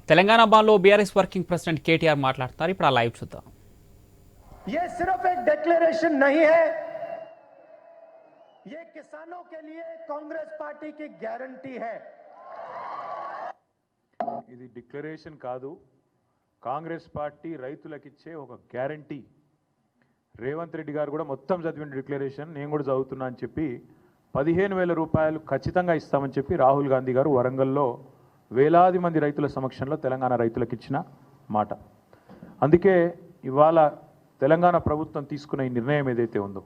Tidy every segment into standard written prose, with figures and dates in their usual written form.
తెలంగాణ బాన్లో BRS working president KTR మాట్లాడుతున్నారు. ఇప్పుడు ఆ లైవ్ చూద్దాం. ये सिर्फ एक डिक्लेरेशन नहीं है, ये किसानों के लिए कांग्रेस पार्टी की गारंटी है. ఇది డిక్లరేషన్ కాదు, కాంగ్రెస్ పార్టీ రైతులకు ఇచ్చే ఒక గ్యారంటీ. రేవంత్ రెడ్డి గారు కూడా మొత్తం చదివిన డిక్లరేషన్ నేను కూడా చదువుతున్నా అని చెప్పి 15,000 రూపాయలు ఖచ్చితంగా ఇస్తామని చెప్పి రాహుల్ గాంధీ గారు వరంగల్లో వేలాది మంది రైతుల సమక్షంలో తెలంగాణ రైతులకు ఇచ్చిన మాట. అందుకే ఇవాళ తెలంగాణ ప్రభుత్వం తీసుకున్న ఈ నిర్ణయం ఏదైతే ఉందో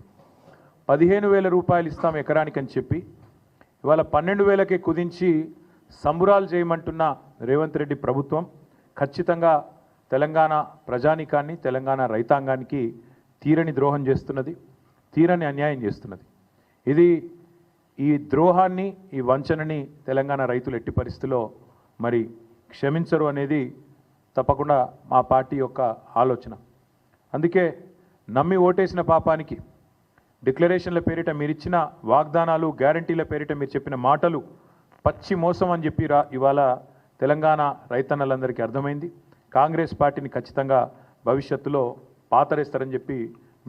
15,000 రూపాయలు ఇస్తాం ఎకరానికి అని చెప్పి ఇవాళ 12,000కే కుదించి సంబురాలు చేయమంటున్న రేవంత్ రెడ్డి ప్రభుత్వం ఖచ్చితంగా తెలంగాణ ప్రజానీకాన్ని, తెలంగాణ రైతాంగానికి తీరని ద్రోహం చేస్తున్నది, తీరని అన్యాయం చేస్తున్నది. ఈ ద్రోహాన్ని, ఈ వంచనని తెలంగాణ రైతులు ఎట్టి పరిస్థితిలో మరి క్షమించరు అనేది తప్పకుండా మా పార్టీ యొక్క ఆలోచన. అందుకే నమ్మి ఓటేసిన పాపానికి డిక్లరేషన్ల పేరిట మీరు ఇచ్చిన వాగ్దానాలు, గ్యారంటీల పేరిట మీరు చెప్పిన మాటలు పచ్చి మోసం అని చెప్పి ఇవాళ తెలంగాణ రైతన్నలందరికీ అర్థమైంది. కాంగ్రెస్ పార్టీని ఖచ్చితంగా భవిష్యత్తులో పాతరేస్తారని చెప్పి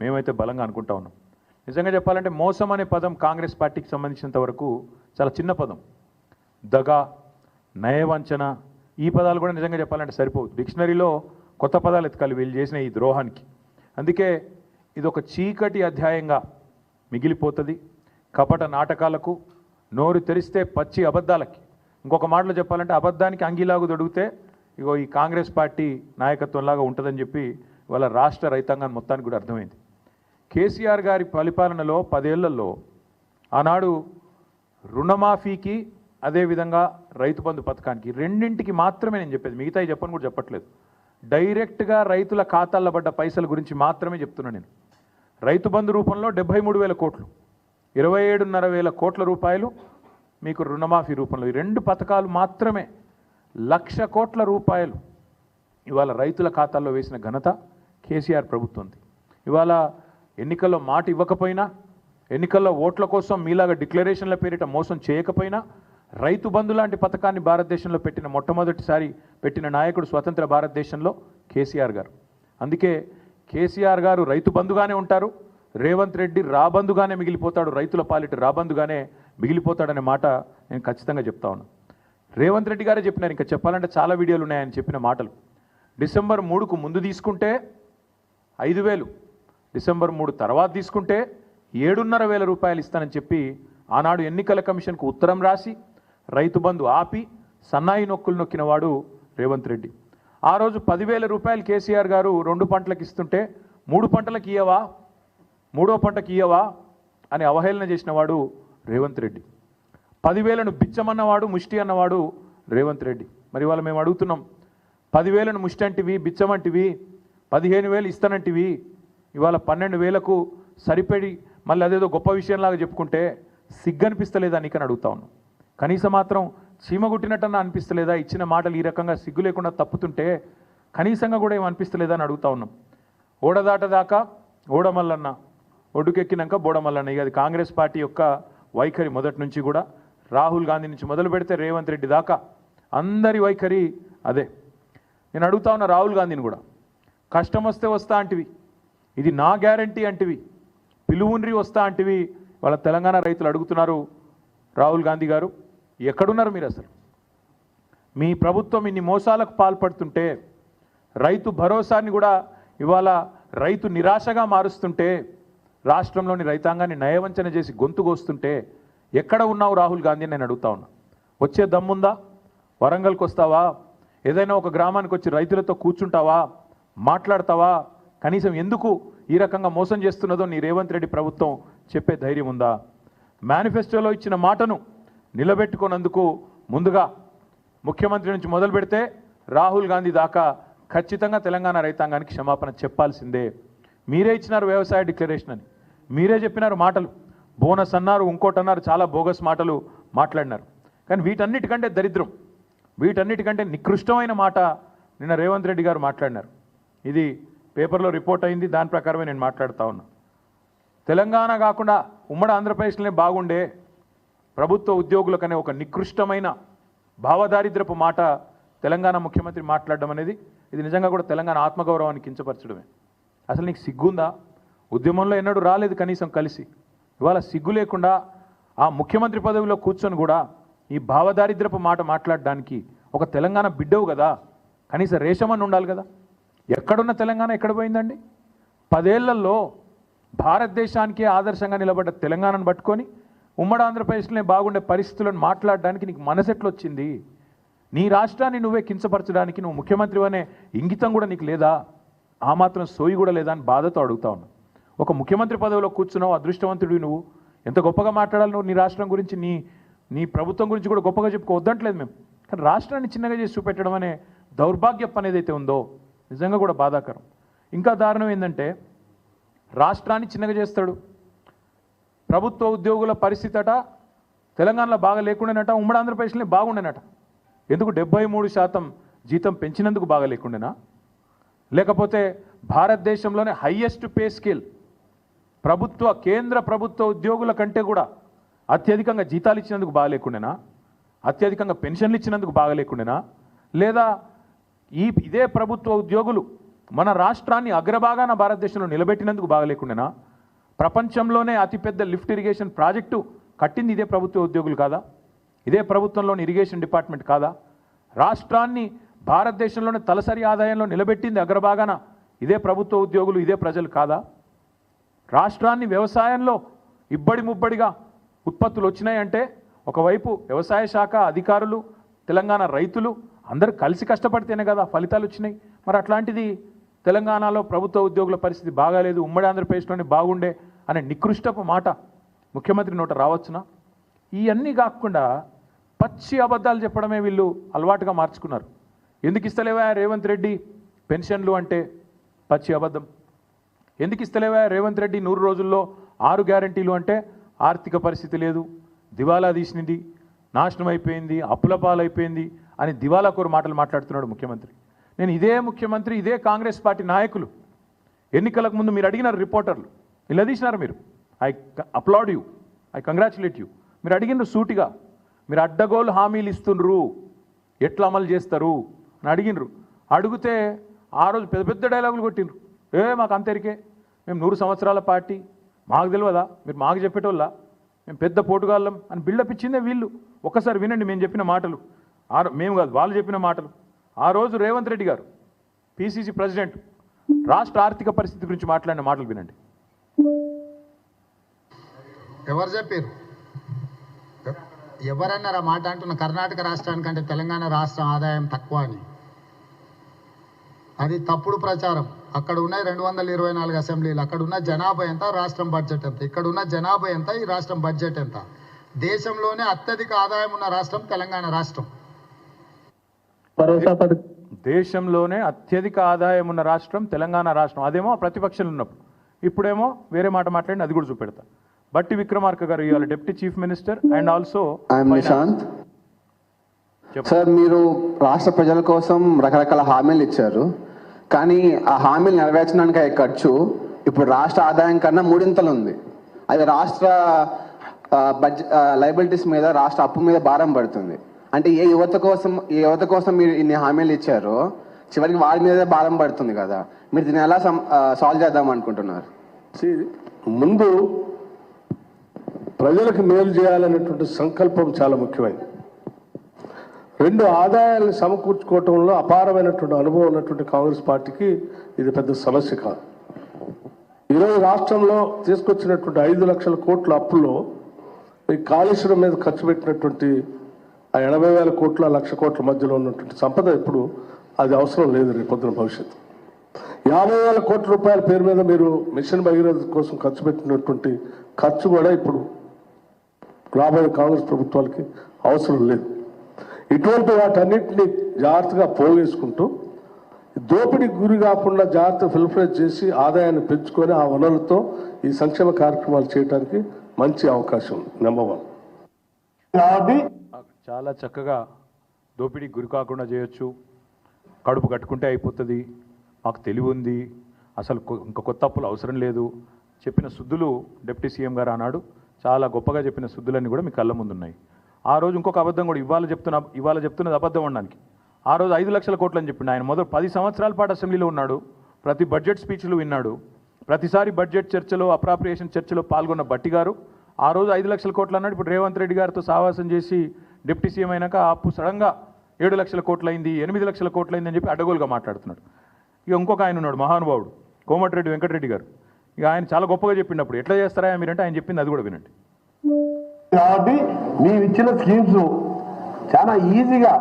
మేమైతే బలంగా అనుకుంటా ఉన్నాం. నిజంగా చెప్పాలంటే మోసం అనే పదం కాంగ్రెస్ పార్టీకి సంబంధించినంత వరకు చాలా చిన్న పదం. దగా, నయవంచన, ఈ పదాలు కూడా నిజంగా చెప్పాలంటే సరిపోవు. డిక్షనరీలో కొత్త పదాలు ఎతకాలి వీళ్ళు చేసిన ఈ ద్రోహానికి. అందుకే ఇది ఒక చీకటి అధ్యాయంగా మిగిలిపోతుంది. కపట నాటకాలకు, నోరు తెరిస్తే పచ్చి అబద్ధాలకి, ఇంకొక మాటలో చెప్పాలంటే అబద్ధానికి అంగీలాగు దొడిగితే ఇగో ఈ కాంగ్రెస్ పార్టీ నాయకత్వంలాగా ఉంటుందని చెప్పి వాళ్ళ రాష్ట్ర రైతాంగాన్ని మొత్తానికి కూడా అర్థమైంది. కేసీఆర్ గారి పరిపాలనలో 10 ఏళ్లలో ఆనాడు రుణమాఫీకి, అదేవిధంగా రైతు బంధు పథకానికి రెండింటికి మాత్రమే నేను చెప్పేది, మిగతా చెప్పని కూడా చెప్పట్లేదు. డైరెక్ట్గా రైతుల ఖాతాల్లో పడ్డ పైసల గురించి మాత్రమే చెప్తున్నా నేను. రైతు బంధు రూపంలో 73,000 కోట్లు, 27,500 కోట్ల రూపాయలు మీకు రుణమాఫీ రూపంలో, ఈ 2 పథకాలు మాత్రమే 1,00,000 కోట్ల రూపాయలు ఇవాళ రైతుల ఖాతాల్లో వేసిన ఘనత కేసీఆర్ ప్రభుత్వంది. ఇవాళ ఎన్నికల్లో మాట ఇవ్వకపోయినా, ఎన్నికల్లో ఓట్ల కోసం మీలాగా డిక్లరేషన్ల పేరిట మోసం చేయకపోయినా, రైతు బంధు లాంటి పథకాన్ని భారతదేశంలో పెట్టిన మొట్టమొదటిసారి పెట్టిన నాయకుడు స్వతంత్ర భారతదేశంలో కేసీఆర్ గారు. అందుకే కేసీఆర్ గారు రైతు బంధుగానే ఉంటారు, రేవంత్ రెడ్డి రాబందుగానే మిగిలిపోతాడు, రైతుల పాలిట రాబందుగానే మిగిలిపోతాడనే మాట నేను ఖచ్చితంగా చెప్తా ఉన్నాను. రేవంత్ రెడ్డి గారే చెప్పినారు, ఇంకా చెప్పాలంటే చాలా వీడియోలు ఉన్నాయని చెప్పిన మాటలు. డిసెంబర్ 3కు ముందు తీసుకుంటే 5,000, డిసెంబర్ 3 తర్వాత తీసుకుంటే 7,500 రూపాయలు ఇస్తానని చెప్పి ఆనాడు ఎన్నికల కమిషన్కు ఉత్తరం రాసి రైతు బంధు ఆపి సన్నాయి నొక్కులు నొక్కిన వాడు రేవంత్ రెడ్డి. ఆ రోజు 10,000 రూపాయలు కేసీఆర్ గారు 2 పంటలకు ఇస్తుంటే 3 పంటలకు ఇయ్యవా, 3వ పంటకి ఇయ్యవా అని అవహేళన చేసిన వాడు రేవంత్ రెడ్డి. 10,000ను బిచ్చమన్నవాడు, ముష్టి అన్నవాడు రేవంత్ రెడ్డి. మరి ఇవాళ మేము అడుగుతున్నాం, 10,000ను ముష్టి అంటివి, బిచ్చమంటివి, 15,000 ఇస్తానంటివి, ఇవాళ 12,000కు సరిపడి మళ్ళీ అదేదో గొప్ప విషయంలాగా చెప్పుకుంటే సిగ్గనిపిస్తలేదా నీకని అడుగుతా ఉన్నాం. కనీసం మాత్రం చీమగుట్టినట్టన్నా అనిపిస్తలేదా? ఇచ్చిన మాటలు ఈ రకంగా సిగ్గు లేకుండా తప్పుతుంటే కనీసంగా కూడా ఏం అనిపిస్తలేదా అని అడుగుతా ఉన్నాం. ఓడదాటదాకా ఓడమల్లన్న, ఒడ్డుకెక్కినాక బోడమల్లన్న. ఇక అది కాంగ్రెస్ పార్టీ యొక్క వైఖరి మొదటి నుంచి కూడా. రాహుల్ గాంధీ నుంచి మొదలు పెడితే రేవంత్ రెడ్డి దాకా అందరి వైఖరి అదే. నేను అడుగుతా ఉన్నా రాహుల్ గాంధీని కూడా, కష్టం వస్తే వస్తా అంటివి, ఇది నా గ్యారంటీ అంటివి, పిలువుండ్రి వస్తా అంటివి. వాళ్ళ తెలంగాణ రైతులు అడుగుతున్నారు, రాహుల్ గాంధీ గారు ఎక్కడున్నారు మీరు? అసలు మీ ప్రభుత్వం ఇన్ని మోసాలకు పాల్పడుతుంటే, రైతు భరోసాని కూడా ఇవాళ రైతు నిరాశగా మారుస్తుంటే, రాష్ట్రంలోని రైతాంగాన్ని నయవంచన చేసి గొంతుకొస్తుంటే ఎక్కడ ఉన్నావు రాహుల్ గాంధీ అని నేను అడుగుతా ఉన్నా. వచ్చే దమ్ముందా? వరంగల్కి వస్తావా? ఏదైనా ఒక గ్రామానికి వచ్చి రైతులతో కూర్చుంటావా? మాట్లాడతావా? కనీసం ఎందుకు ఈ రకంగా మోసం చేస్తున్నదో నీ రేవంత్ రెడ్డి ప్రభుత్వం చెప్పే ధైర్యం ఉందా? మేనిఫెస్టోలో ఇచ్చిన మాటను నిలబెట్టుకున్నందుకు ముందుగా ముఖ్యమంత్రి నుంచి మొదలు పెడితే రాహుల్ గాంధీ దాకా ఖచ్చితంగా తెలంగాణ రైతాంగానికి క్షమాపణ చెప్పాల్సిందే. మీరే ఇచ్చినారు వ్యవసాయ డిక్లరేషన్ అని, మీరే చెప్పినారు మాటలు, బోనస్ అన్నారు, ఇంకోటి అన్నారు, చాలా బోగస్ మాటలు మాట్లాడినారు. కానీ వీటన్నిటికంటే దరిద్రం, వీటన్నిటికంటే నికృష్టమైన మాట నిన్న రేవంత్ రెడ్డి గారు మాట్లాడినారు. ఇది పేపర్లో రిపోర్ట్ అయింది, దాని ప్రకారమే నేను మాట్లాడుతూ ఉన్నా. తెలంగాణ కాకుండా ఉమ్మడి ఆంధ్రప్రదేశ్లోనే బాగుండే ప్రభుత్వ ఉద్యోగులకనే ఒక నికృష్టమైన భావదారిద్రపు మాట తెలంగాణ ముఖ్యమంత్రి మాట్లాడడం అనేది ఇది నిజంగా కూడా తెలంగాణ ఆత్మగౌరవాన్ని కించపరచడమే. అసలు నీకు సిగ్గుందా? ఉద్యమంలో ఎన్నడూ రాలేదు కనీసం కలిసి, ఇవాళ సిగ్గు లేకుండా ఆ ముఖ్యమంత్రి పదవిలో కూర్చొని కూడా ఈ భావదారిద్రపు మాట మాట్లాడడానికి ఒక తెలంగాణ బిడ్డవు కదా, కనీసం రేషమని ఉండాలి కదా. ఎక్కడున్న తెలంగాణ ఎక్కడ పోయిందండి? 10 ఏళ్లలో భారతదేశానికే ఆదర్శంగా నిలబడ్డ తెలంగాణను పట్టుకొని ఉమ్మడి ఆంధ్రప్రదేశ్లోనే బాగుండే పరిస్థితులను మాట్లాడడానికి నీకు మనసెట్లొచ్చింది? నీ రాష్ట్రాన్ని నువ్వే కించపరచడానికి నువ్వు ముఖ్యమంత్రి అనే ఇంగితం కూడా నీకు లేదా? ఆ మాత్రం సోయి కూడా లేదా అని బాధతో అడుగుతా ఉన్నా. ఒక ముఖ్యమంత్రి పదవిలో కూర్చున్నావు, అదృష్టవంతుడివి నువ్వు. ఎంత గొప్పగా మాట్లాడాలి నువ్వు నీ రాష్ట్రం గురించి, నీ ప్రభుత్వం గురించి కూడా గొప్పగా చెప్పుకోవద్దంటలేదు మేము. కానీ రాష్ట్రాన్ని చిన్నగా చేసి చూపెట్టడం అనే దౌర్భాగ్యం అనేది అయితే ఉందో నిజంగా కూడా బాధాకరం. ఇంకా దారుణం ఏంటంటే రాష్ట్రాన్ని చిన్నగా చేస్తాడు. ప్రభుత్వ ఉద్యోగుల పరిస్థితి అట తెలంగాణలో బాగా లేకుండానట, ఉమ్మడి ఆంధ్రప్రదేశ్లో బాగుండేనట. ఎందుకు 73% జీతం పెంచినందుకు బాగా లేకుండేనా? లేకపోతే భారతదేశంలోనే హైయెస్ట్ పే స్కేల్ కేంద్ర ప్రభుత్వ ఉద్యోగుల కంటే కూడా అత్యధికంగా జీతాలు ఇచ్చినందుకు బాగా లేకుండేనా? అత్యధికంగా పెన్షన్లు ఇచ్చినందుకు బాగా లేకుండేనా? లేదా ఇదే ప్రభుత్వ ఉద్యోగులు మన రాష్ట్రాన్ని అగ్రభాగాన భారతదేశంలో నిలబెట్టినందుకు బాగా లేకుండేనా? ప్రపంచంలోనే అతిపెద్ద లిఫ్ట్ ఇరిగేషన్ ప్రాజెక్టు కట్టింది ఇదే ప్రభుత్వ ఉద్యోగులు కాదా? ఇదే ప్రభుత్వంలోని ఇరిగేషన్ డిపార్ట్మెంట్ కాదా? రాష్ట్రాన్ని భారతదేశంలోనే తలసరి ఆదాయంలో నిలబెట్టింది అగ్రభాగాన ఇదే ప్రభుత్వ ఉద్యోగులు, ఇదే ప్రజలు కాదా? రాష్ట్రాన్ని వ్యవసాయంలో ఇబ్బడి ముబ్బడిగా ఉత్పత్తులు వచ్చినాయంటే ఒకవైపు వ్యవసాయ శాఖ అధికారులు, తెలంగాణ రైతులు అందరూ కలిసి కష్టపడితేనే కదా ఫలితాలు వచ్చినాయి. మరి అట్లాంటిది తెలంగాణలో ప్రభుత్వ ఉద్యోగుల పరిస్థితి బాగాలేదు, ఉమ్మడి ఆంధ్రప్రదేశ్లోనే బాగుండే అనే నికృష్టపు మాట ముఖ్యమంత్రి నోట రావచ్చునా? ఇవన్నీ కాకుండా పచ్చి అబద్ధాలు చెప్పడమే వీళ్ళు అలవాటుగా మార్చుకున్నారు. ఎందుకు ఇస్తలేవా రేవంత్ రెడ్డి పెన్షన్లు అంటే పచ్చి అబద్ధం. ఎందుకు ఇస్తలేవా రేవంత్ రెడ్డి 100 రోజుల్లో 6 గ్యారంటీలు అంటే ఆర్థిక పరిస్థితి లేదు, దివాలా తీసినది, నాశనం అయిపోయింది, అప్పుల పాలైపోయింది అని దివాలా కోరు మాటలు మాట్లాడుతున్నాడు ముఖ్యమంత్రి. నేను ఇదే ముఖ్యమంత్రి, ఇదే కాంగ్రెస్ పార్టీ నాయకులు ఎన్నికలకు ముందు మీరు అడిగినారు, రిపోర్టర్లు నిలదీసినారు. మీరు I applaud you, I congratulate you. మీరు అడిగినారు సూటిగా, మీరు అడ్డగోలు హామీలు ఇస్తుండ్రు, ఎట్లా అమలు చేస్తారు అని అడిగినరు. అడిగితే ఆ రోజు పెద్ద పెద్ద డైలాగులు కొట్టిండ్రు. మాకు అంతరికే, మేము 100 సంవత్సరాల పార్టీ, మాకు తెలియదా, మీరు మాకు చెప్పేటోళ్ళ, మేము పెద్ద పోటుగాళ్ళం అని బిల్డప్ ఇచ్చిందే వీళ్ళు. ఒక్కసారి వినండి మేము చెప్పిన మాటలు. మేము కాదు, వాళ్ళు చెప్పిన మాటలు. ఆ రోజు రేవంత్ రెడ్డి గారు పిసిసి ప్రెసిడెంట్ రాష్ట్ర ఆర్థిక పరిస్థితి గురించి మాట్లాడిన మాటలు వినండి. ఎవరు చెప్పారు? ఎవరన్నారు ఆ మాట? అంటున్న కర్ణాటక రాష్ట్రానికంటే తెలంగాణ రాష్ట్రం ఆదాయం తక్కువ అని. అది తప్పుడు ప్రచారం. అక్కడ ఉన్నాయి 224 అసెంబ్లీలు, అక్కడ ఉన్న జనాభా ఎంత, రాష్ట్రం బడ్జెట్ ఎంత. ఇక్కడ ఉన్న జనాభా ఎంత, ఈ రాష్ట్రం బడ్జెట్ ఎంత. దేశంలోనే అత్యధిక ఆదాయం ఉన్న రాష్ట్రం తెలంగాణ రాష్ట్రం. దేశంలోనే అత్యధిక ఆదాయం ఉన్న రాష్ట్రం తెలంగాణ రాష్ట్రం. అదేమో ప్రతిపక్షాలు ఉన్నప్పుడు, ఇప్పుడేమో వేరే మాట మాట్లాడి అది కూడా చూపెడతా. బట్టి విక్రమార్క గారు ఇవాళ deputy chief minister and also Nishant sir, మీరు రాష్ట్ర ప్రజల కోసం రకరకాల హామీలు ఇచ్చారు, కానీ ఆ హామీలు నెరవేర్చడానికి అయ్యే ఖర్చు ఇప్పుడు రాష్ట్ర ఆదాయం కన్నా 3 ఉంది. అది రాష్ట్ర లయబిలిటీస్ మీద, రాష్ట్ర అప్పు మీద భారం పడుతుంది. అంటే ఏ యువత కోసం మీరు ఇన్ని హామీలు ఇచ్చారో చివరికి వారి మీదే భారం పడుతుంది కదా. మీరు దీన్ని ఎలా సాల్వ్ చేద్దాం అనుకుంటున్నారు? ముందు ప్రజలకు మేలు చేయాలనేటువంటి సంకల్పం చాలా ముఖ్యమైనది. 2 ఆదాయాలను సమకూర్చుకోవటంలో అపారమైనటువంటి అనుభవం ఉన్నటువంటి కాంగ్రెస్ పార్టీకి ఇది పెద్ద సమస్య కాదు. ఈరోజు రాష్ట్రంలో తీసుకొచ్చినటువంటి 5 లక్షల కోట్ల అప్పుల్లో ఈ కాళేశ్వరం మీద ఖర్చు పెట్టినటువంటి ఆ 80,000 కోట్ల 1,00,000 కోట్ల మధ్యలో ఉన్నటువంటి సంపద ఇప్పుడు అది అవసరం లేదు. రేపొద్దున భవిష్యత్తు 50,000 కోట్ల రూపాయల పేరు మీద మీరు మిషన్ భగీరథ కోసం ఖర్చు పెట్టినటువంటి ఖర్చు కూడా ఇప్పుడు రాబోయే కాంగ్రెస్ ప్రభుత్వాలకి అవసరం లేదు. ఇటువంటి వాటన్నిటిని జాగ్రత్తగా పోగేసుకుంటూ దోపిడీకి గురి కాకుండా జాగ్రత్త ఫిల్ఫ్రేజ్ చేసి ఆదాయాన్ని పెంచుకొని ఆ వనరులతో ఈ సంక్షేమ కార్యక్రమాలు చేయడానికి మంచి అవకాశం ఉంది. నెంబర్ 1. చాలా చక్కగా దోపిడీకి గురి కాకుండా చేయొచ్చు, కడుపు కట్టుకుంటే అయిపోతుంది, మాకు తెలివి ఉంది, అసలు ఇంకా కొత్త అప్పులు అవసరం లేదు చెప్పిన సుద్దులు డిప్యూటీ సీఎం గారు అన్నాడు. చాలా గొప్పగా చెప్పిన సుద్దులన్నీ కూడా మీ కళ్ళ ముందు ఉన్నాయి. ఆ రోజు ఇంకొక అబద్ధం కూడా ఇవాళ చెప్తున్నది అబద్ధం అనడానికి. ఆ రోజు 5 లక్షల కోట్లు అని చెప్పిండు. ఆయన మొదలు 10 సంవత్సరాల పాటు అసెంబ్లీలో ఉన్నాడు, ప్రతి బడ్జెట్ స్పీచ్లు విన్నాడు, ప్రతిసారి బడ్జెట్ చర్చలో అప్రాప్రియేషన్ చర్చలో పాల్గొన్న బట్టి గారు ఆ రోజు 5 లక్షల కోట్లు అన్నాడు. ఇప్పుడు రేవంత్ రెడ్డి గారితో సావాసం చేసి డిప్యూటీ సీఎం అయినాక అప్పు సడన్గా 7 లక్షల కోట్లు అయింది, 8 లక్షల కోట్లు అయిందని చెప్పి అడ్డగోలుగా మాట్లాడుతున్నాడు. ఇక ఇంకొక ఆయన ఉన్నాడు మహానుభావుడు కోమటిరెడ్డి వెంకటరెడ్డి గారు. ఇక ఆయన చాలా గొప్పగా చెప్పినప్పుడు ఎట్లా చేస్తారా మీరంటే ఆయన చెప్పింది అది కూడా వినండి. కాబట్టి మేము ఇచ్చిన స్కీమ్స్ చాలా ఈజీగా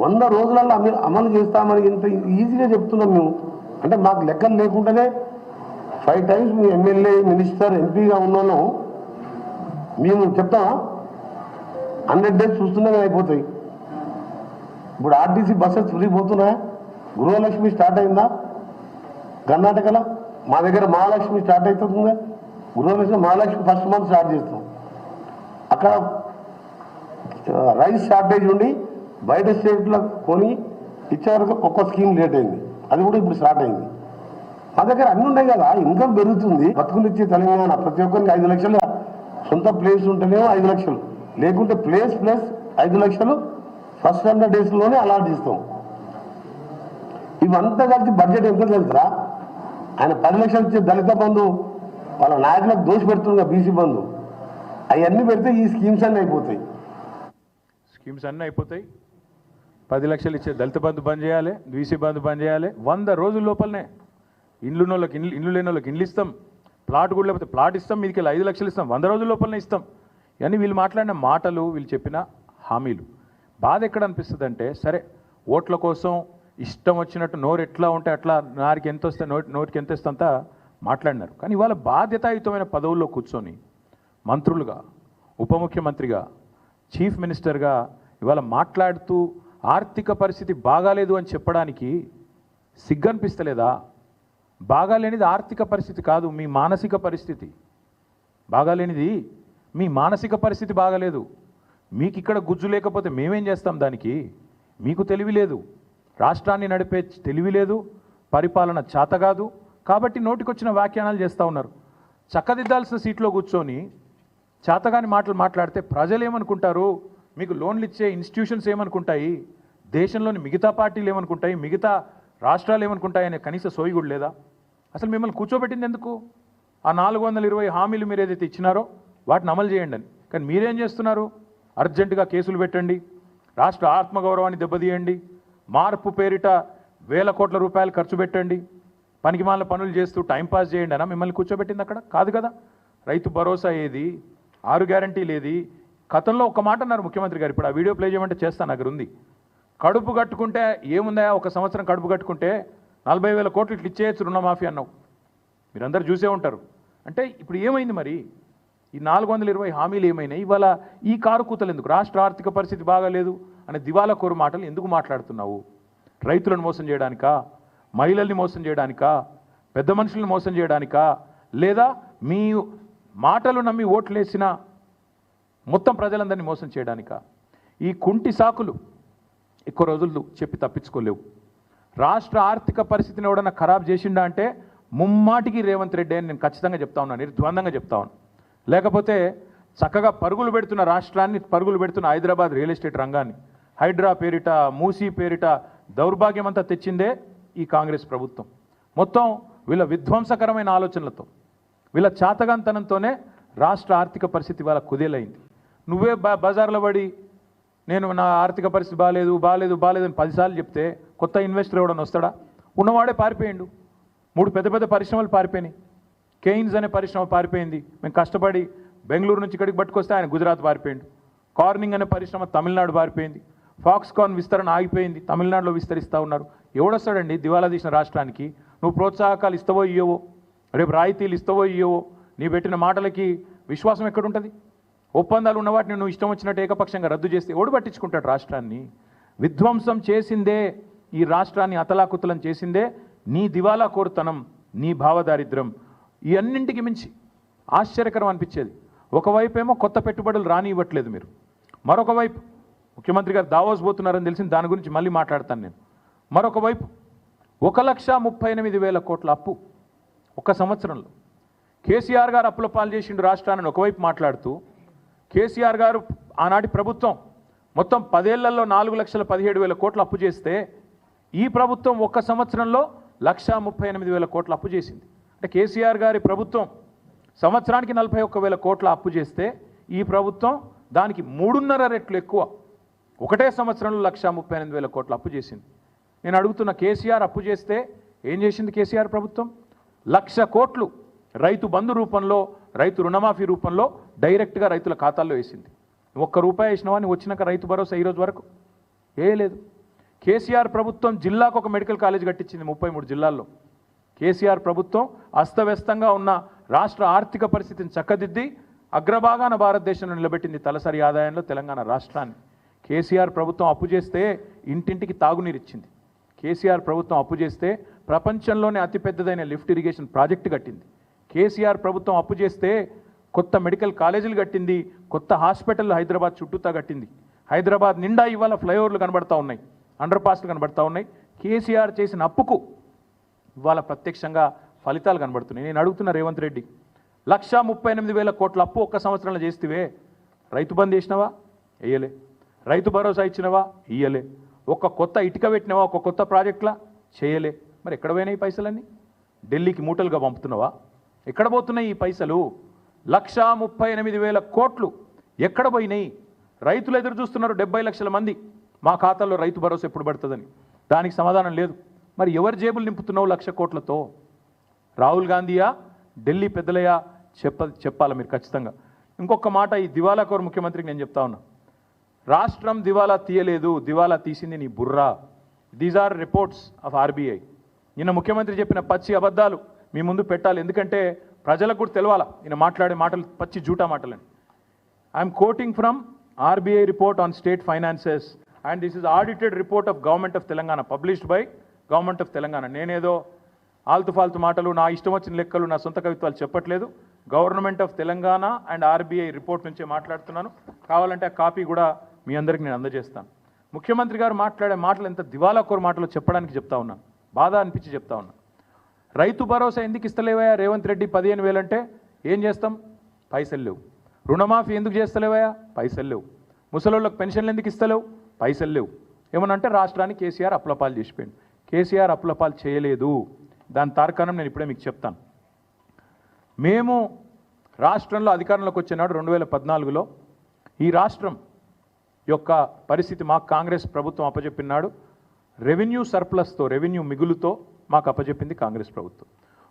100 రోజులలో అమలు చేస్తామని ఇంత ఈజీగా చెప్తున్నాం మేము. అంటే మాకు లెక్కలు లేకుండానే 5 times మీ ఎమ్మెల్యే మినిస్టర్ ఎంపీగా ఉన్నాను మేము చెప్తామా? 100 days చూస్తున్నామే అయిపోతాయి. ఇప్పుడు ఆర్టీసీ బస్సెస్ ఫ్రీ పోతున్నాయా? గృహలక్ష్మి స్టార్ట్ అయిందా? కర్ణాటకలో మా దగ్గర మహాలక్ష్మి స్టార్ట్ అవుతుందా? గృహలక్ష్మి మహాలక్ష్మి ఫస్ట్ మంత్ స్టార్ట్ చేస్తాం. అక్కడ రైస్ షార్టేజ్ ఉండి బయట స్టేట్లో కొని ఇచ్చే వరకు ఒక్క స్కీమ్ లేట్ అయింది, అది కూడా ఇప్పుడు స్టార్ట్ అయింది. మా దగ్గర అన్నీ ఉన్నాయి కదా, ఇన్కమ్ పెరుగుతుంది. బతుకులు ఇచ్చే తెలంగాణ ప్రతి ఒక్కరికి 5 లక్షలు సొంత ప్లేస్ ఉంటేనేమో 5 లక్షలు, లేకుంటే ప్లేస్ ప్లస్ 5 లక్షలు ఫస్ట్ 100 daysలోనే అలాట్ చేస్తాం. ఇవంతా కలిసి బడ్జెట్ ఎంత తెలుసా? ఆయన 10 లక్షలు ఇచ్చే దళిత బంధు వాళ్ళ నాయకులకు దోషి పెడుతుంది, బీసీ బంధు అవన్నీ పెడితే ఈ స్కీమ్స్ అన్నీ అయిపోతాయి. స్కీమ్స్ అన్నీ అయిపోతాయి. 10 లక్షలు ఇచ్చే దళిత బంధు బంద్ చేయాలి, బీసీ బంధు బంద్ చేయాలి. 100 రోజుల లోపలనే ఇండ్లు లేని వాళ్ళకి ఇండ్లు ఇస్తాం, ప్లాట్ కూడా లేకపోతే ప్లాట్ ఇస్తాం, మీదికి 5 లక్షలు ఇస్తాం, 100 రోజుల లోపలనే ఇస్తాం. ఇవన్నీ వీళ్ళు మాట్లాడిన మాటలు, వీళ్ళు చెప్పిన హామీలు. బాధ ఎక్కడ అనిపిస్తుంది అంటే, సరే ఓట్ల కోసం ఇష్టం వచ్చినట్టు నోరు ఎట్లా ఉంటే అట్లా నారికి ఎంత వస్తే నోటికి ఎంత ఇస్తంతా మాట్లాడినారు. కానీ ఇవాళ బాధ్యతాయుతమైన పదవుల్లో కూర్చొని మంత్రులుగా, ఉప ముఖ్యమంత్రిగా, చీఫ్ మినిస్టర్గా ఇవాళ మాట్లాడుతూ ఆర్థిక పరిస్థితి బాగాలేదు అని చెప్పడానికి సిగ్గనిపిస్తలేదా? బాగాలేనిది ఆర్థిక పరిస్థితి కాదు, మీ మానసిక పరిస్థితి. బాగాలేనిది మీ మానసిక పరిస్థితి బాగాలేదు. మీకు ఇక్కడ గుజ్జు లేకపోతే మేమేం చేస్తాం దానికి? మీకు తెలివి లేదు, రాష్ట్రాన్ని నడిపే తెలివి లేదు, పరిపాలన చేత కాదు. కాబట్టి నోటికొచ్చిన వ్యాఖ్యానాలు చేస్తూ ఉన్నారు. చక్కదిద్దాల్సిన సీట్లో కూర్చొని చేతగాని మాటలు మాట్లాడితే ప్రజలు ఏమనుకుంటారు? మీకు లోన్లు ఇచ్చే ఇన్స్టిట్యూషన్స్ ఏమనుకుంటాయి? దేశంలోని మిగతా పార్టీలు ఏమనుకుంటాయి? మిగతా రాష్ట్రాలు ఏమనుకుంటాయి అనే కనీస సోయి కూడా లేదా? అసలు మిమ్మల్ని కూర్చోబెట్టింది ఎందుకు? ఆ 420 హామీలు మీరు ఏదైతే ఇచ్చినారో వాటిని అమలు చేయండి అని. కానీ మీరేం చేస్తున్నారు? అర్జెంటుగా కేసులు పెట్టండి, రాష్ట్ర ఆత్మగౌరవాన్ని దెబ్బతీయండి, మార్పు పేరిట వేల కోట్ల రూపాయలు ఖర్చు పెట్టండి, పనికిమాల పనులు చేస్తూ టైంపాస్ చేయండి అనా మిమ్మల్ని కూర్చోబెట్టింది? అక్కడ కాదు కదా. రైతు భరోసా ఏది, 6 గ్యారంటీలు ఏది? గతంలో ఒక మాట అన్నారు ముఖ్యమంత్రి గారు, ఇప్పుడు ఆ వీడియో ప్లే చేయమంటే చేస్తాను, దగ్గర ఉంది. కడుపు కట్టుకుంటే ఏముందా, 1 సంవత్సరం కడుపు కట్టుకుంటే 40,000 కోట్లు ఇట్లా ఇచ్చేయచ్చు రుణమాఫీ అన్నావు. మీరందరూ చూసే ఉంటారు. అంటే ఇప్పుడు ఏమైంది మరి? ఈ 420 హామీలు ఏమైనాయి? ఇవాళ ఈ కారు కూతలు ఎందుకు? రాష్ట్ర ఆర్థిక పరిస్థితి బాగాలేదు అనే దివాలా కోరు మాటలు ఎందుకు మాట్లాడుతున్నావు? రైతులను మోసం చేయడానికా? మహిళల్ని మోసం చేయడానికా? పెద్ద మనుషులను మోసం చేయడానికా? లేదా మీ మాటలు నమ్మి ఓట్లేసిన మొత్తం ప్రజలందరినీ మోసం చేయడానికా? ఈ కుంటి సాకులు ఎక్కువ రోజులు చెప్పి తప్పించుకోలేవు. రాష్ట్ర ఆర్థిక పరిస్థితిని ఎవడన్నా ఖరాబ్ చేసిండా అంటే ముమ్మాటికి రేవంత్ రెడ్డి అని నేను ఖచ్చితంగా చెప్తా ఉన్నాను, నిర్ద్వందంగా చెప్తా ఉన్నాను. లేకపోతే చక్కగా పరుగులు పెడుతున్న రాష్ట్రాన్ని, పరుగులు పెడుతున్న హైదరాబాద్ రియల్ ఎస్టేట్ రంగాన్ని, హైడ్రా పేరిట, మూసీ పేరిట దౌర్భాగ్యం అంతా తెచ్చిందే ఈ కాంగ్రెస్ ప్రభుత్వం. మొత్తం వీళ్ళ విధ్వంసకరమైన ఆలోచనలతో, వీళ్ళ చాతగాంతనంతోనే రాష్ట్ర ఆర్థిక పరిస్థితి వాళ్ళ కుదేలైంది. నువ్వే బజార్లో పడి నేను నా ఆర్థిక పరిస్థితి బాగాలేదు అని 10 సార్లు చెప్తే కొత్త ఇన్వెస్టర్ ఎవడన్నా వస్తాడా? ఉన్నవాడే పారిపోయిండు. 3 పెద్ద పరిశ్రమలు పారిపోయినాయి. కెయిన్స్ అనే పరిశ్రమ పారిపోయింది. మేము కష్టపడి బెంగళూరు నుంచి ఇక్కడికి పట్టుకొస్తే ఆయన గుజరాత్ పారిపోయిండు. కార్నింగ్ అనే పరిశ్రమ తమిళనాడు పారిపోయింది. ఫాక్స్కాన్ విస్తరణ ఆగిపోయింది, తమిళనాడులో విస్తరిస్తూ ఉన్నారు. ఎవడొస్తాడండి దివాలా తీసిన రాష్ట్రానికి? నువ్వు ప్రోత్సాహకాలు ఇస్తావో ఇయ్యవో, రేపు రాయితీలు ఇస్తావో ఇయ్యవో, నీ పెట్టిన మాటలకి విశ్వాసం ఎక్కడుంటుంది? ఒప్పందాలు ఉన్న వాటిని నువ్వు ఇష్టం వచ్చినట్టు ఏకపక్షంగా రద్దు చేస్తే ఎవడు పట్టించుకుంటాడు? రాష్ట్రాన్ని విధ్వంసం చేసిందే, ఈ రాష్ట్రాన్ని అతలాకుతలం చేసిందే నీ దివాలా కోరుతనం, నీ భావదారిద్ర్యం. ఈ అన్నింటికి మించి ఆశ్చర్యకరం అనిపించేది, ఒకవైపు ఏమో కొత్త పెట్టుబడులు రానివ్వట్లేదు మీరు, మరొక వైపు ముఖ్యమంత్రి గారు దావోస్ పోతున్నారని తెలిసింది, దాని గురించి మళ్ళీ మాట్లాడతాను నేను. మరొక వైపు 1,38,000 కోట్ల అప్పు ఒక సంవత్సరంలో. కేసీఆర్ గారు అప్పుల పాలు చేసిండు రాష్ట్రాన్ని ఒకవైపు మాట్లాడుతూ, కేసీఆర్ గారు ఆనాటి ప్రభుత్వం మొత్తం 10 ఏళ్లలో 4,17,000 కోట్లు అప్పు చేస్తే ఈ ప్రభుత్వం ఒక్క సంవత్సరంలో 1,38,000 కోట్ల అప్పు చేసింది. అంటే కేసీఆర్ గారి ప్రభుత్వం సంవత్సరానికి 41,000 కోట్ల అప్పు చేస్తే ఈ ప్రభుత్వం దానికి 3.5 రెట్లు ఎక్కువ ఒకటే సంవత్సరంలో 1,38,000 కోట్ల అప్పు చేసింది. నేను అడుగుతున్న, కేసీఆర్ అప్పు చేస్తే ఏం చేసింది కేసీఆర్ ప్రభుత్వం? 1,00,000 కోట్లు రైతు బంధు రూపంలో, రైతు రుణమాఫీ రూపంలో డైరెక్ట్గా రైతుల ఖాతాల్లో వేసింది. ₹1 వేసినవా నువ్వు వచ్చినాక రైతు భరోసా ఈరోజు వరకు? లేదు. కేసీఆర్ ప్రభుత్వం జిల్లాకు ఒక మెడికల్ కాలేజ్ కట్టించింది 33 జిల్లాల్లో. కేసీఆర్ ప్రభుత్వం అస్తవ్యస్తంగా ఉన్న రాష్ట్ర ఆర్థిక పరిస్థితిని చక్కదిద్ది అగ్రభాగాన భారతదేశంలో నిలబెట్టింది తలసరి ఆదాయంలో తెలంగాణ రాష్ట్రాన్ని. కేసీఆర్ ప్రభుత్వం అప్పు చేస్తే ఇంటింటికి తాగునీరు ఇచ్చింది. కేసీఆర్ ప్రభుత్వం అప్పు చేస్తే ప్రపంచంలోనే అతిపెద్దదైన లిఫ్ట్ ఇరిగేషన్ ప్రాజెక్టు కట్టింది. కేసీఆర్ ప్రభుత్వం అప్పు చేస్తే కొత్త మెడికల్ కాలేజీలు కట్టింది, కొత్త హాస్పిటల్ హైదరాబాద్ చుట్టూతా కట్టింది. హైదరాబాద్ నిండా ఇవాళ ఫ్లైఓవర్లు కనబడతా ఉన్నాయి, అండర్ పాస్లు కనబడతా ఉన్నాయి. కేసీఆర్ చేసిన అప్పుకు ఇవాళ ప్రత్యక్షంగా ఫలితాలు కనబడుతున్నాయి. నేను అడుగుతున్న రేవంత్ రెడ్డి, 1,38,000 కోట్ల అప్పు ఒక్క సంవత్సరంలో చేస్తేవే, రైతు బంద్ చేసినవా? వేయలే. రైతు భరోసా ఇచ్చినవా? ఇయ్యలే. ఒక్క కొత్త ఇటుక పెట్టినవా? ఒక కొత్త ప్రాజెక్టులా? చేయలే. మరి ఎక్కడ పోయినాయి ఈ పైసలన్నీ? ఢిల్లీకి మూటలుగా పంపుతున్నావా? ఎక్కడ పోతున్నాయి ఈ పైసలు? 1,38,000 కోట్లు ఎక్కడ పోయినాయి? రైతులు ఎదురు చూస్తున్నారు 70 లక్షల మంది మా ఖాతాల్లో రైతు భరోసా ఎప్పుడు పడుతుందని. దానికి సమాధానం లేదు. మరి ఎవరి జేబులు నింపుతున్నావు 1,00,000 కోట్లతో? రాహుల్ గాంధీయా, ఢిల్లీ పెద్దలయ్యా? చెప్పాలి మీరు ఖచ్చితంగా. ఇంకొక మాట, ఈ దివాలాకోరు ముఖ్యమంత్రికి నేను చెప్తా ఉన్నా, రాష్ట్రం దివాలా తీయలేదు, దివాలా తీసింది నీ బుర్రా. These are reports of RBI. నిన్న ముఖ్యమంత్రి చెప్పిన పచ్చి అబద్ధాలు మీ ముందు పెట్టాలి, ఎందుకంటే ప్రజలకు కూడా తెలవాలా ఈయన మాట్లాడే మాటలు పచ్చి జూటా మాటలని. I'm quoting from RBI report on state finances and this is audited report of government of Telangana, published by government of Telangana. నేనేదో ఆల్తుఫాల్తు మాటలు, నా ఇష్టం వచ్చిన లెక్కలు, నా సొంత కవిత్వాలు చెప్పట్లేదు. Government of Telangana and RBI report నుంచే మాట్లాడుతున్నాను. కావాలంటే ఆ కాపీ కూడా మీ అందరికీ నేను అందజేస్తాను. ముఖ్యమంత్రి గారు మాట్లాడే మాటలు ఎంత దివాలాకోరు మాటలు చెప్పడానికి చెప్తా ఉన్నాను, బాధ అనిపించి చెప్తా ఉన్నాను. రైతు భరోసా ఎందుకు ఇస్తలేవయా రేవంత్ రెడ్డి? 15,000 అంటే ఏం చేస్తాం? పైసలు లేవు. రుణమాఫీ ఎందుకు చేస్తలేవయా? పైసలు లేవు. ముసలోళ్ళకి పెన్షన్లు ఎందుకు ఇస్తలేవు? పైసలు లేవు. ఏమనంటే రాష్ట్రానికి కేసీఆర్ అప్పులపాలు చేసిపోయింది. కేసీఆర్ అప్పులపాలు చేయలేదు. దాని తార్కాణం నేను ఇప్పుడే మీకు చెప్తాను. మేము రాష్ట్రంలో అధికారంలోకి వచ్చినాడు 2014లో ఈ రాష్ట్రం యొక్క పరిస్థితి మాకు కాంగ్రెస్ ప్రభుత్వం అప్పచెప్పినాడు. రెవెన్యూ సర్ప్లస్తో, రెవెన్యూ మిగులుతో మాకు అప్పచెప్పింది కాంగ్రెస్ ప్రభుత్వం.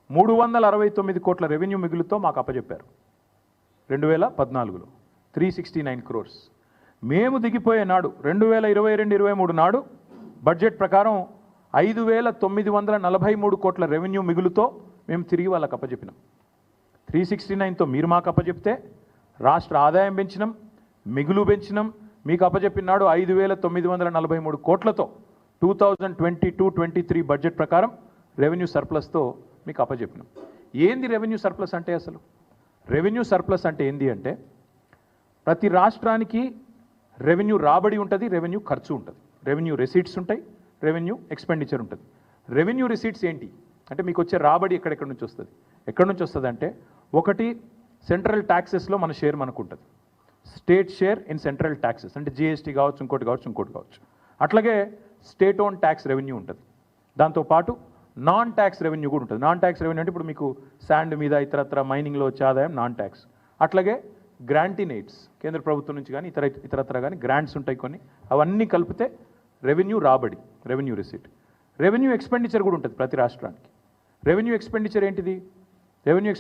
369 కోట్ల రెవెన్యూ మిగులుతో మాకు అప్పచెప్పారు 2014లో 369 crores. మేము దిగిపోయే నాడు 2022-23 నాడు బడ్జెట్ ప్రకారం 5,943 కోట్ల రెవెన్యూ మిగులుతో మేము తిరిగి వాళ్ళకి అప్పచెప్పినాం. 369తో మీరు మాకు అప్పచెప్తే రాష్ట్ర ఆదాయం పెంచినాం, మిగులు పెంచినాం. మీకు అప్పచెప్పినాడు 5,943 కోట్లతో 2022-23 బడ్జెట్ ప్రకారం రెవెన్యూ సర్ప్లస్తో మీకు అప్పచెప్పినాం. ఏంది రెవెన్యూ సర్ప్లస్ అంటే? అసలు రెవెన్యూ సర్ప్లస్ అంటే ఏంది అంటే, ప్రతి రాష్ట్రానికి రెవెన్యూ రాబడి ఉంటుంది, రెవెన్యూ ఖర్చు ఉంటుంది, రెవెన్యూ రెసీట్స్ ఉంటాయి, రెవెన్యూ ఎక్స్పెండిచర్ ఉంటుంది. రెవెన్యూ రిసీట్స్ ఏంటి అంటే, మీకు వచ్చే రాబడి ఎక్కడెక్కడి నుంచి వస్తుంది? ఎక్కడి నుంచి వస్తుంది అంటే, ఒకటి సెంట్రల్ ట్యాక్సెస్లో మన షేర్ మనకు ఉంటుంది, state share in central taxes అంటే జిఎస్టీ కావచ్చు, ఇంకోటి కావచ్చు. అట్లాగే స్టేట్ ఓన్ ట్యాక్స్ రెవెన్యూ ఉంటుంది. దాంతోపాటు నాన్ ట్యాక్స్ రెవెన్యూ కూడా ఉంటుంది. నాన్ ట్యాక్స్ రెవెన్యూ అంటే ఇప్పుడు మీకు శాండ్ మీద ఇతరత్ర మైనింగ్లో వచ్చే ఆదాయం నాన్ ట్యాక్స్. అట్లాగే గ్రాంటినేట్స్ కేంద్ర ప్రభుత్వం నుంచి కానీ ఇతరత్ర కానీ గ్రాంట్స్ ఉంటాయి కొన్ని, అవన్నీ కలిపితే రెవెన్యూ రాబడి, రెవెన్యూ రిసీట్. రెవెన్యూ ఎక్స్పెండిచర్ కూడా ఉంటుంది ప్రతి రాష్ట్రానికి. రెవెన్యూ ఎక్స్పెండిచర్ ఏంటిది? రెవెన్యూ